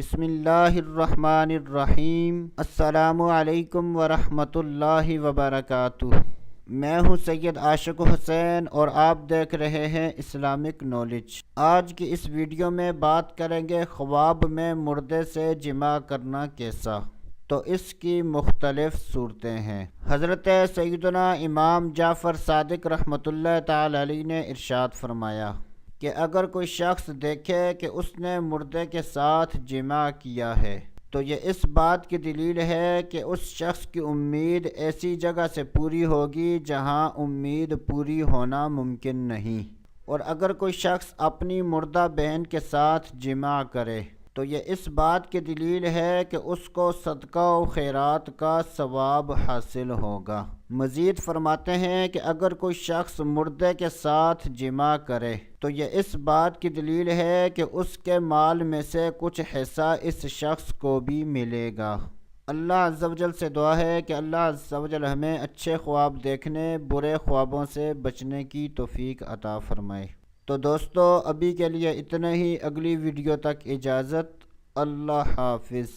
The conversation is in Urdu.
بسم اللہ الرحمن الرحیم۔ السلام علیکم ورحمۃ اللہ وبرکاتہ۔ میں ہوں سید عاشق حسین اور آپ دیکھ رہے ہیں اسلامک نالج۔ آج کی اس ویڈیو میں بات کریں گے خواب میں مردے سے جماع کرنا کیسا۔ تو اس کی مختلف صورتیں ہیں۔ حضرت سیدنا امام جعفر صادق رحمۃ اللہ تعالی علیہ نے ارشاد فرمایا کہ اگر کوئی شخص دیکھے کہ اس نے مردے کے ساتھ جماع کیا ہے تو یہ اس بات کی دلیل ہے کہ اس شخص کی امید ایسی جگہ سے پوری ہوگی جہاں امید پوری ہونا ممکن نہیں، اور اگر کوئی شخص اپنی مردہ بہن کے ساتھ جماع کرے تو یہ اس بات کی دلیل ہے کہ اس کو صدقہ و خیرات کا ثواب حاصل ہوگا۔ مزید فرماتے ہیں کہ اگر کوئی شخص مردے کے ساتھ جماع کرے تو یہ اس بات کی دلیل ہے کہ اس کے مال میں سے کچھ حصہ اس شخص کو بھی ملے گا۔ اللہ عز و جل سے دعا ہے کہ اللہ عز و جل ہمیں اچھے خواب دیکھنے، برے خوابوں سے بچنے کی توفیق عطا فرمائے۔ تو دوستو ابھی کے لیے اتنا ہی، اگلی ویڈیو تک اجازت، اللہ حافظ۔